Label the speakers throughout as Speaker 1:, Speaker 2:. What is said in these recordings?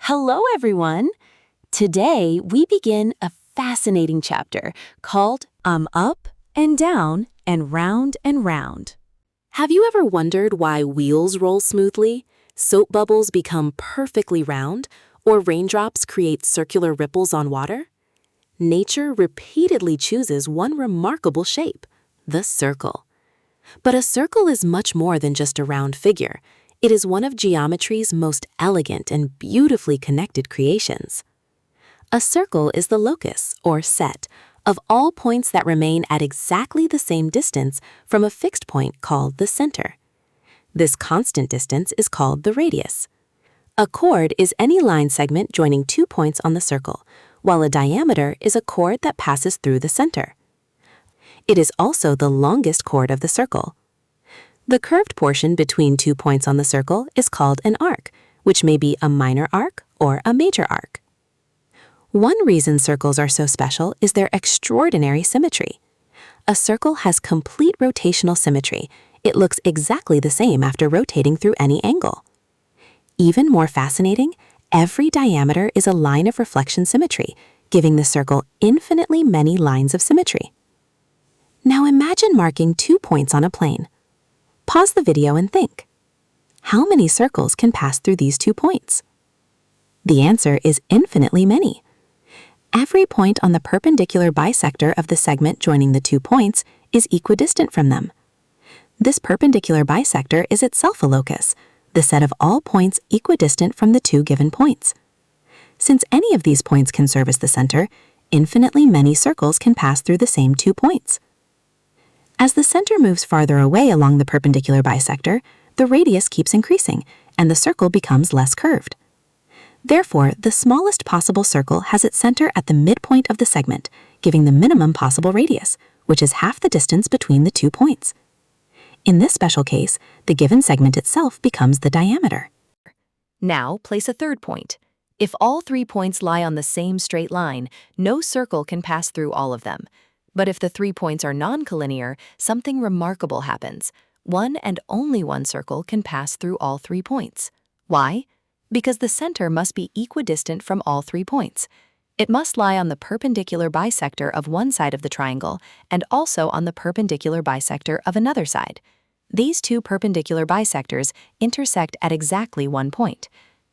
Speaker 1: Hello, everyone! Today, we begin a fascinating chapter called Up and Down and Round and Round. Have you ever wondered why wheels roll smoothly, soap bubbles become perfectly round, or raindrops create circular ripples on water? Nature repeatedly chooses one remarkable shape, the circle. But a circle is much more than just a round figure. It is one of geometry's most elegant and beautifully connected creations. A circle is the locus, or set, of all points that remain at exactly the same distance from a fixed point called the center. This constant distance is called the radius. A chord is any line segment joining 2 points on the circle, while a diameter is a chord that passes through the center. It is also the longest chord of the circle. The curved portion between 2 points on the circle is called an arc, which may be a minor arc or a major arc. One reason circles are so special is their extraordinary symmetry. A circle has complete rotational symmetry. It looks exactly the same after rotating through any angle. Even more fascinating, every diameter is a line of reflection symmetry, giving the circle infinitely many lines of symmetry. Now imagine marking 2 points on a plane. Pause the video and think. How many circles can pass through these 2 points? The answer is infinitely many. Every point on the perpendicular bisector of the segment joining the 2 points is equidistant from them. This perpendicular bisector is itself a locus, the set of all points equidistant from the 2 given points. Since any of these points can serve as the center, infinitely many circles can pass through the same 2 points. As the center moves farther away along the perpendicular bisector, the radius keeps increasing, and the circle becomes less curved. Therefore, the smallest possible circle has its center at the midpoint of the segment, giving the minimum possible radius, which is half the distance between the 2 points. In this special case, the given segment itself becomes the diameter.
Speaker 2: Now, place a third point. If all 3 points lie on the same straight line, no circle can pass through all of them. But if the 3 points are non-collinear, something remarkable happens. One and only one circle can pass through all 3 points. Why? Because the center must be equidistant from all 3 points. It must lie on the perpendicular bisector of one side of the triangle and also on the perpendicular bisector of another side. These 2 perpendicular bisectors intersect at exactly 1 point.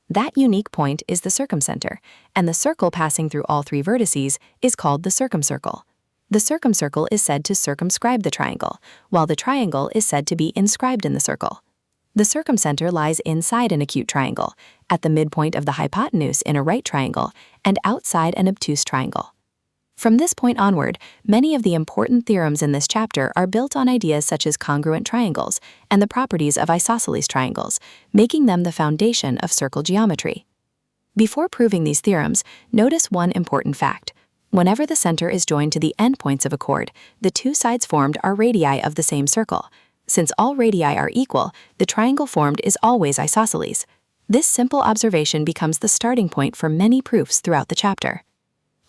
Speaker 2: That unique point is the circumcenter, and the circle passing through all 3 vertices is called the circumcircle. The circumcircle is said to circumscribe the triangle, while the triangle is said to be inscribed in the circle. The circumcenter lies inside an acute triangle, at the midpoint of the hypotenuse in a right triangle, and outside an obtuse triangle. From this point onward, many of the important theorems in this chapter are built on ideas such as congruent triangles and the properties of isosceles triangles, making them the foundation of circle geometry. Before proving these theorems, notice one important fact. Whenever the center is joined to the endpoints of a chord, the 2 sides formed are radii of the same circle. Since all radii are equal, the triangle formed is always isosceles. This simple observation becomes the starting point for many proofs throughout the chapter.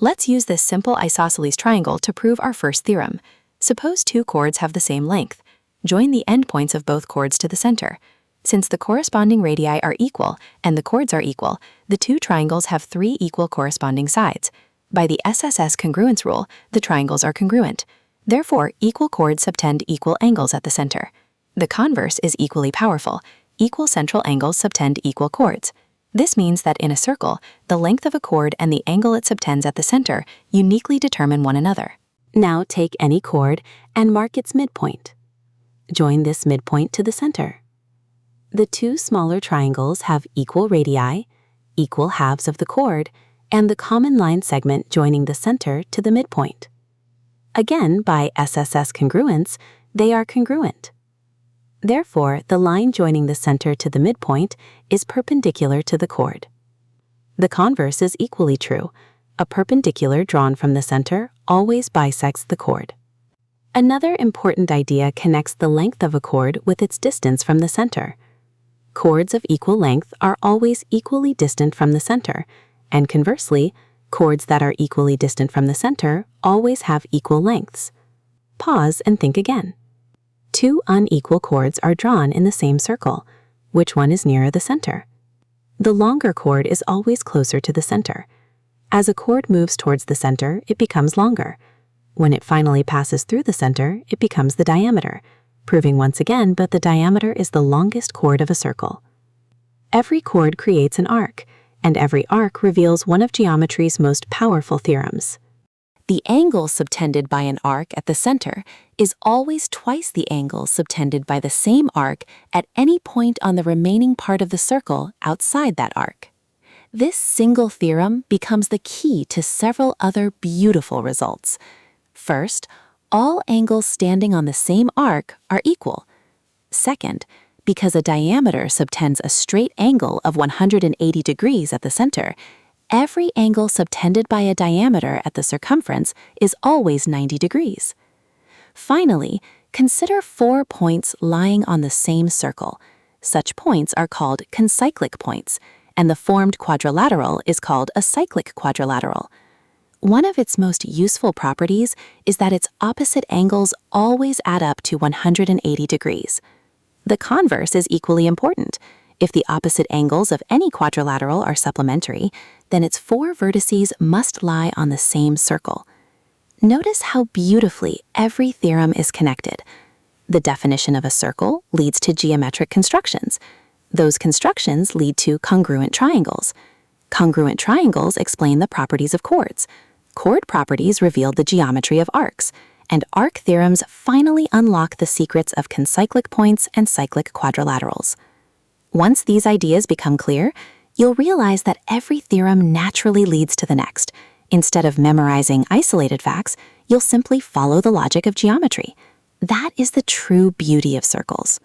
Speaker 2: Let's use this simple isosceles triangle to prove our first theorem. Suppose 2 chords have the same length. Join the endpoints of both chords to the center. Since the corresponding radii are equal and the chords are equal, the 2 triangles have 3 equal corresponding sides. By the SSS congruence rule, the triangles are congruent. Therefore, equal chords subtend equal angles at the center. The converse is equally powerful. Equal central angles subtend equal chords. This means that in a circle, the length of a chord and the angle it subtends at the center uniquely determine one another.
Speaker 1: Now take any chord and mark its midpoint. Join this midpoint to the center. The 2 smaller triangles have equal radii, equal halves of the chord, and the common line segment joining the center to the midpoint. Again, by SSS congruence, they are congruent. Therefore, the line joining the center to the midpoint is perpendicular to the chord. The converse is equally true. A perpendicular drawn from the center always bisects the chord. Another important idea connects the length of a chord with its distance from the center. Chords of equal length are always equally distant from the center, and conversely, chords that are equally distant from the center always have equal lengths. Pause and think again. 2 unequal chords are drawn in the same circle. Which one is nearer the center? The longer chord is always closer to the center. As a chord moves towards the center, it becomes longer. When it finally passes through the center, it becomes the diameter, proving once again that the diameter is the longest chord of a circle. Every chord creates an arc, and every arc reveals one of geometry's most powerful theorems.
Speaker 2: The angle subtended by an arc at the center is always twice the angle subtended by the same arc at any point on the remaining part of the circle outside that arc. This single theorem becomes the key to several other beautiful results. First, all angles standing on the same arc are equal. Second, because a diameter subtends a straight angle of 180 degrees at the center, every angle subtended by a diameter at the circumference is always 90 degrees. Finally, consider 4 points lying on the same circle. Such points are called concyclic points, and the formed quadrilateral is called a cyclic quadrilateral. One of its most useful properties is that its opposite angles always add up to 180 degrees. The converse is equally important. If the opposite angles of any quadrilateral are supplementary, then its 4 vertices must lie on the same circle. Notice how beautifully every theorem is connected. The definition of a circle leads to geometric constructions. Those constructions lead to congruent triangles. Congruent triangles explain the properties of chords. Chord properties reveal the geometry of arcs, and arc theorems finally unlock the secrets of concyclic points and cyclic quadrilaterals. Once these ideas become clear, you'll realize that every theorem naturally leads to the next. Instead of memorizing isolated facts, you'll simply follow the logic of geometry. That is the true beauty of circles.